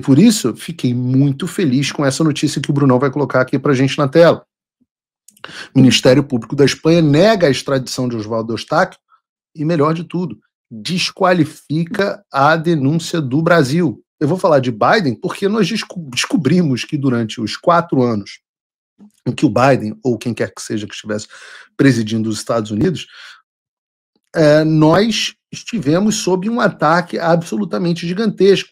Por isso, fiquei muito feliz com essa notícia que o Brunão vai colocar aqui para a gente na tela. O Ministério Público da Espanha nega a extradição de Oswaldo Eustáquio e, melhor de tudo, desqualifica a denúncia do Brasil. Eu vou falar de Biden porque nós descobrimos que durante os 4 anos em que o Biden, ou quem quer que seja que estivesse presidindo os Estados Unidos, nós estivemos sob um ataque absolutamente gigantesco.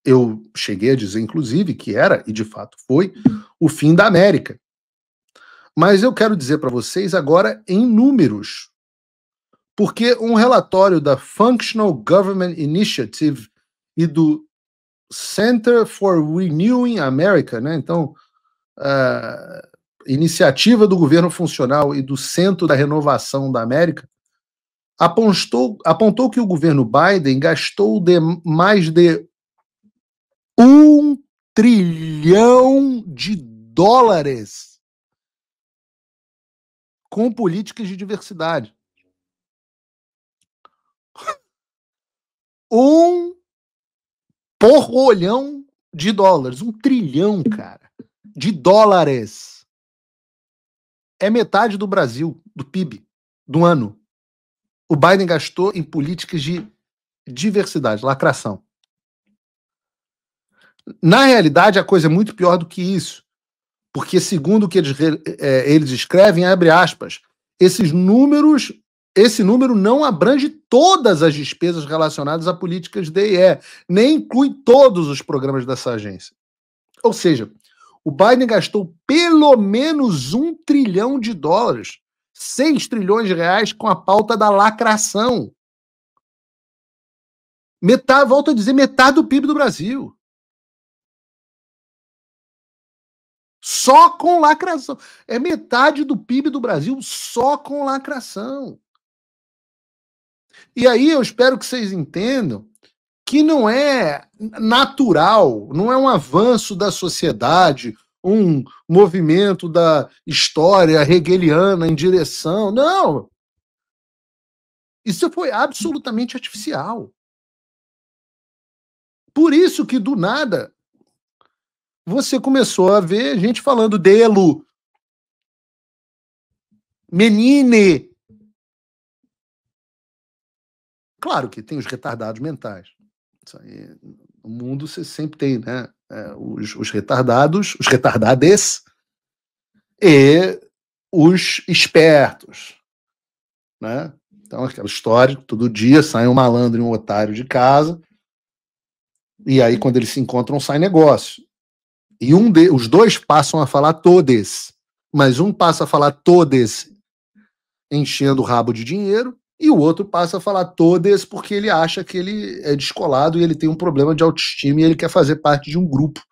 Eu cheguei a dizer, inclusive, que era, e de fato foi, o fim da América. Mas eu quero dizer para vocês agora em números, porque um relatório da Functional Government Initiative e do Center for Renewing America, né? Então, iniciativa do governo funcional e do Centro da Renovação da América, apontou que o governo Biden gastou mais de $1 trilhão com políticas de diversidade. $1 porrolhão de dólares. $1 trilhão, cara, de dólares. É metade do Brasil, do PIB, do ano. O Biden gastou em políticas de diversidade, lacração. Na realidade, a coisa é muito pior do que isso. Porque, segundo o que eles escrevem, abre aspas, esse número não abrange todas as despesas relacionadas a políticas de DE, nem inclui todos os programas dessa agência. Ou seja, o Biden gastou pelo menos $1 trilhão, 6 trilhões de reais com a pauta da lacração. Volto a dizer, metade do PIB do Brasil. Só com lacração. É metade do PIB do Brasil só com lacração. E aí eu espero que vocês entendam que não é natural, não é um avanço da sociedade, um movimento da história hegeliana em direção. Não! Isso foi absolutamente artificial. Por isso que, do nada, você começou a ver gente falando dele, menine. Claro que tem os retardados mentais. Isso aí, no mundo você sempre tem, né? Os retardades e os espertos, né? Então, aquela história, todo dia sai um malandro e um otário de casa, e aí quando eles se encontram sai negócio. E os dois passam a falar todes, mas um passa a falar todes enchendo o rabo de dinheiro, e o outro passa a falar todes porque ele acha que ele é descolado e ele tem um problema de autoestima e ele quer fazer parte de um grupo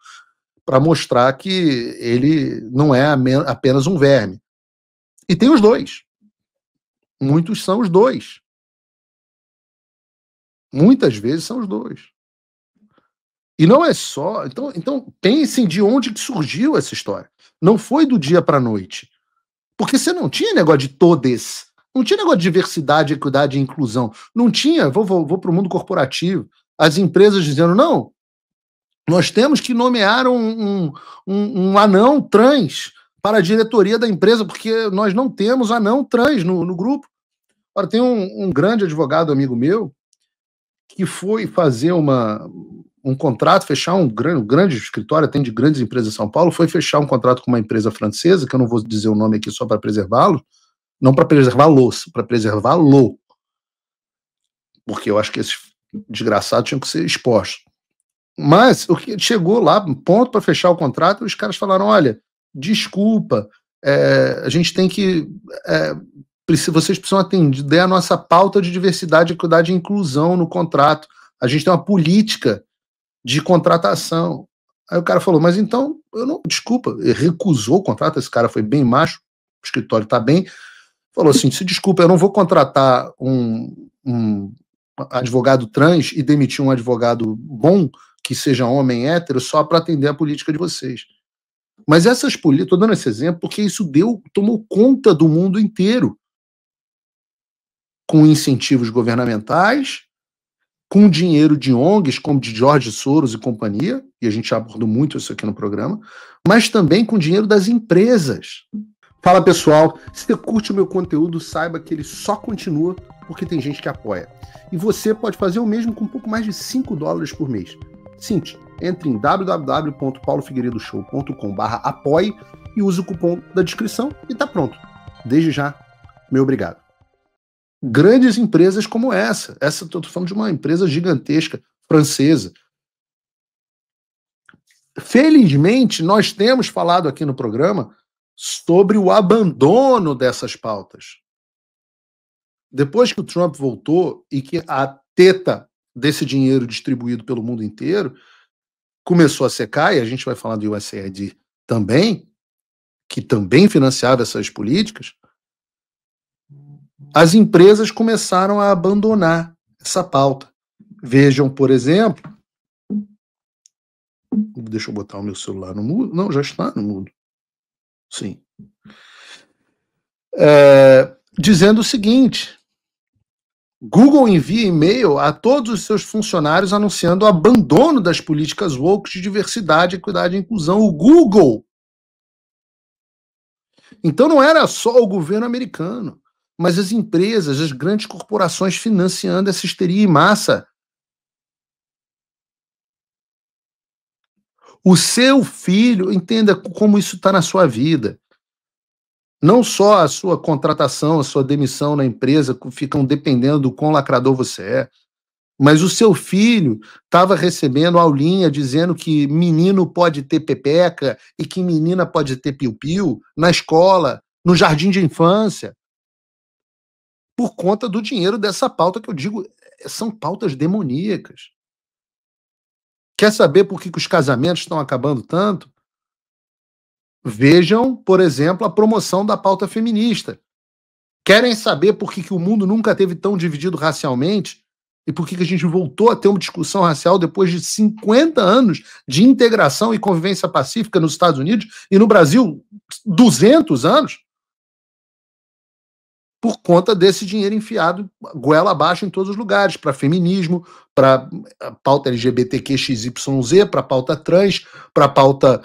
para mostrar que ele não é apenas um verme. E tem os dois. Muitos são os dois. Muitas vezes são os dois. E não é só... Então pensem de onde que surgiu essa história. Não foi do dia para a noite. Porque você não tinha negócio de todes. Não tinha negócio de diversidade, equidade e inclusão. Não tinha, vou para o mundo corporativo, as empresas dizendo, não, nós temos que nomear um anão trans para a diretoria da empresa, porque nós não temos anão trans no grupo. Ora, tem um grande advogado amigo meu que foi fazer um contrato, fechar um grande escritório, atende grandes empresas em São Paulo, foi fechar um contrato com uma empresa francesa, que eu não vou dizer o nome aqui só para preservá-lo, não para preservá-los, para preservá-lo. Porque eu acho que esses desgraçados tinham que ser expostos. Mas o que chegou lá, ponto para fechar o contrato, os caras falaram, olha, desculpa, a gente tem que... vocês precisam atender a nossa pauta de diversidade, equidade e inclusão no contrato. A gente tem uma política de contratação. Aí o cara falou, mas então, desculpa, ele recusou o contrato, esse cara foi bem macho, o escritório está bem, falou assim, desculpa, eu não vou contratar um advogado trans e demitir um advogado bom, que seja homem hétero, só para atender a política de vocês. Mas essas políticas, estou dando esse exemplo porque isso tomou conta do mundo inteiro, com incentivos governamentais com dinheiro de ONGs, como de George Soros e companhia, e a gente já abordou muito isso aqui no programa, mas também com dinheiro das empresas. Fala, pessoal, se você curte o meu conteúdo, saiba que ele só continua porque tem gente que apoia. E você pode fazer o mesmo com um pouco mais de $5 por mês. Simples, entre em www.paulofigueiredoshow.com/apoie e use o cupom da descrição e tá pronto. Desde já, meu obrigado. Grandes empresas como essa estou falando de uma empresa gigantesca, francesa. Felizmente, nós temos falado aqui no programa sobre o abandono dessas pautas. Depois que o Trump voltou e que a teta desse dinheiro distribuído pelo mundo inteiro começou a secar, e a gente vai falar do USAID também, que também financiava essas políticas, as empresas começaram a abandonar essa pauta. Vejam, por exemplo, deixa eu botar o meu celular no mudo. Não, já está no mudo. Sim. Dizendo o seguinte: Google envia e-mail a todos os seus funcionários anunciando o abandono das políticas woke de diversidade, equidade e inclusão. O Google. Então não era só o governo americano, mas as empresas, as grandes corporações financiando essa histeria em massa. O seu filho, entenda como isso está na sua vida. Não só a sua contratação, a sua demissão na empresa ficam dependendo do quão lacrador você é, mas o seu filho estava recebendo aulinha dizendo que menino pode ter pepeca e que menina pode ter piu-piu na escola, no jardim de infância, por conta do dinheiro dessa pauta que eu digo, são pautas demoníacas. Quer saber por que os casamentos estão acabando tanto? Vejam, por exemplo, a promoção da pauta feminista. Querem saber por que o mundo nunca teve tão dividido racialmente? E por que a gente voltou a ter uma discussão racial depois de 50 anos de integração e convivência pacífica nos Estados Unidos e no Brasil 200 anos? Por conta desse dinheiro enfiado goela abaixo em todos os lugares, para feminismo, para a pauta LGBTQXYZ, para a pauta trans, para a pauta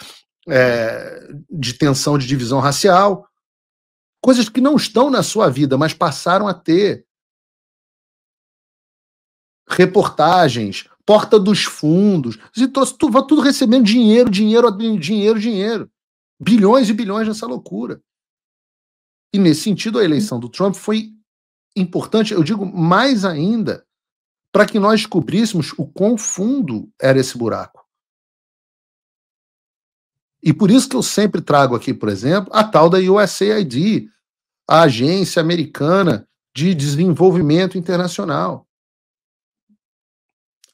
de tensão de divisão racial. Coisas que não estão na sua vida, mas passaram a ter. Reportagens, porta dos fundos, tudo recebendo dinheiro. Bilhões e bilhões nessa loucura. E nesse sentido, a eleição do Trump foi importante, eu digo mais ainda, para que nós descobríssemos o quão fundo era esse buraco. E por isso que eu sempre trago aqui, por exemplo, a tal da USAID, a Agência Americana de Desenvolvimento Internacional.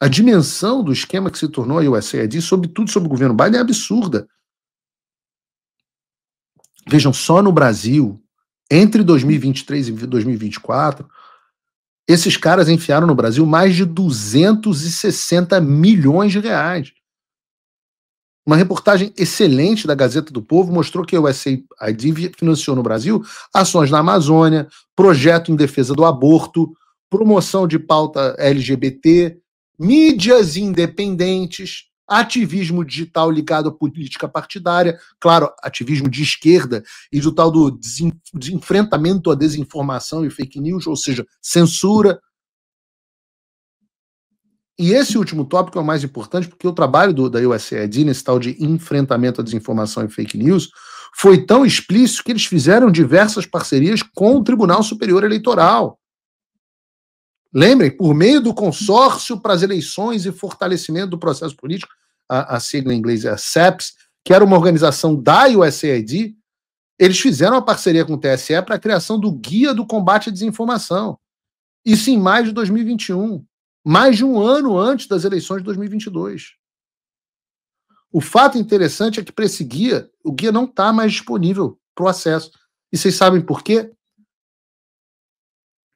A dimensão do esquema que se tornou a USAID, sobretudo sobre o governo Biden, é absurda. Vejam, só no Brasil, entre 2023 e 2024, esses caras enfiaram no Brasil mais de 260 milhões de reais. Uma reportagem excelente da Gazeta do Povo mostrou que a USAID financiou no Brasil ações na Amazônia, projeto em defesa do aborto, promoção de pauta LGBT, mídias independentes, ativismo digital ligado à política partidária, claro, ativismo de esquerda e do tal do enfrentamento à desinformação e fake news, ou seja, censura. E esse último tópico é o mais importante, porque o trabalho da USAID nesse tal de enfrentamento à desinformação e fake news foi tão explícito que eles fizeram diversas parcerias com o Tribunal Superior Eleitoral. Lembrem, por meio do Consórcio para as Eleições e Fortalecimento do Processo Político, a sigla em inglês é a SEPS, que era uma organização da USAID, eles fizeram uma parceria com o TSE para a criação do Guia do Combate à Desinformação. Isso em maio de 2021, mais de um ano antes das eleições de 2022. O fato interessante é que para esse guia, o guia não está mais disponível para o acesso. E vocês sabem por quê?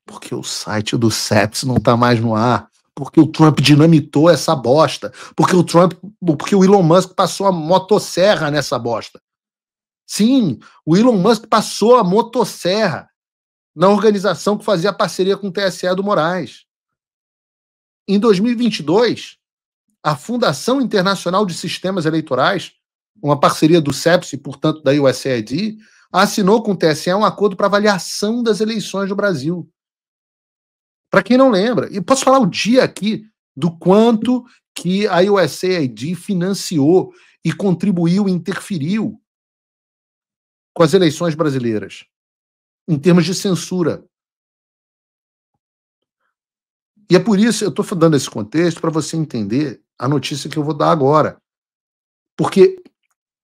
Porque o site do SEPS não está mais no ar. Porque o Trump dinamitou essa bosta. Porque o Elon Musk passou a motosserra nessa bosta. Sim, o Elon Musk passou a motosserra na organização que fazia parceria com o TSE do Moraes. Em 2022, a Fundação Internacional de Sistemas Eleitorais, uma parceria do CEPS e, portanto, da USAID, assinou com o TSE um acordo para avaliação das eleições do Brasil. Para quem não lembra, e posso falar o dia aqui do quanto que a USAID financiou e contribuiu, interferiu com as eleições brasileiras, em termos de censura. E é por isso, eu estou dando esse contexto para você entender a notícia que eu vou dar agora. Porque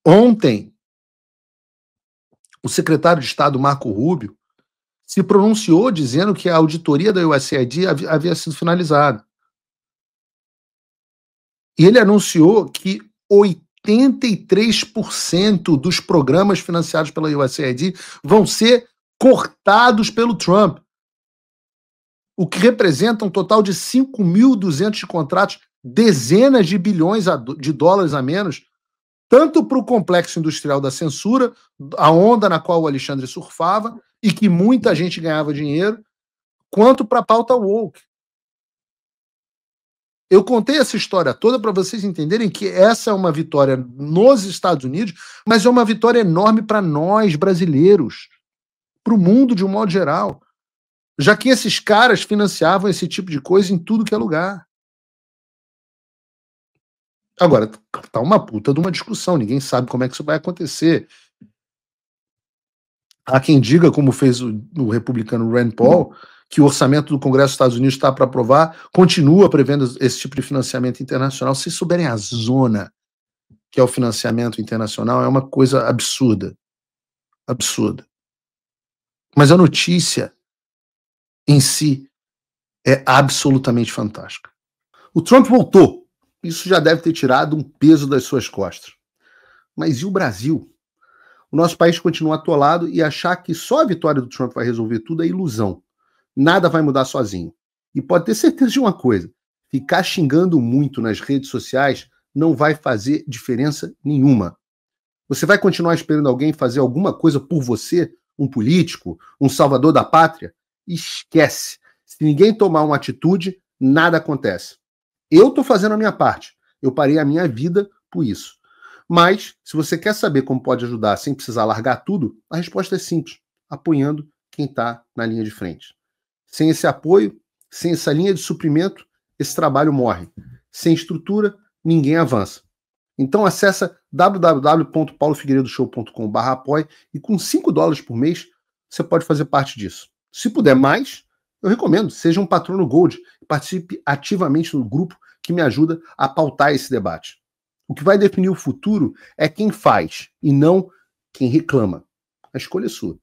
ontem, o secretário de Estado, Marco Rubio, se pronunciou dizendo que a auditoria da USAID havia sido finalizada. E ele anunciou que 83% dos programas financiados pela USAID vão ser cortados pelo Trump, o que representa um total de 5.200 contratos, dezenas de bilhões de dólares a menos, tanto para o complexo industrial da censura, a onda na qual o Alexandre surfava, e que muita gente ganhava dinheiro, quanto para a pauta woke. Eu contei essa história toda para vocês entenderem que essa é uma vitória nos Estados Unidos, mas é uma vitória enorme para nós, brasileiros, para o mundo de um modo geral, já que esses caras financiavam esse tipo de coisa em tudo que é lugar. Agora, tá uma puta de uma discussão, ninguém sabe como é que isso vai acontecer. Há quem diga, como fez o republicano Rand Paul, que o orçamento do Congresso dos Estados Unidos está para aprovar, continua prevendo esse tipo de financiamento internacional. Se souberem a zona que é o financiamento internacional, é uma coisa absurda. Absurda. Mas a notícia em si é absolutamente fantástica. O Trump voltou. Isso já deve ter tirado um peso das suas costas. Mas e o Brasil? O nosso país continua atolado e achar que só a vitória do Trump vai resolver tudo é ilusão. Nada vai mudar sozinho. E pode ter certeza de uma coisa: ficar xingando muito nas redes sociais não vai fazer diferença nenhuma. Você vai continuar esperando alguém fazer alguma coisa por você, um político, um salvador da pátria? Esquece. Se ninguém tomar uma atitude, nada acontece. Eu estou fazendo a minha parte. Eu parei a minha vida por isso. Mas, se você quer saber como pode ajudar sem precisar largar tudo, a resposta é simples: apoiando quem está na linha de frente. Sem esse apoio, sem essa linha de suprimento, esse trabalho morre. Sem estrutura, ninguém avança. Então acessa www.paulofigueiredoshow.com/apoie e com $5 por mês você pode fazer parte disso. Se puder mais, eu recomendo, seja um patrono Gold e participe ativamente no grupo que me ajuda a pautar esse debate. O que vai definir o futuro é quem faz e não quem reclama. A escolha é sua.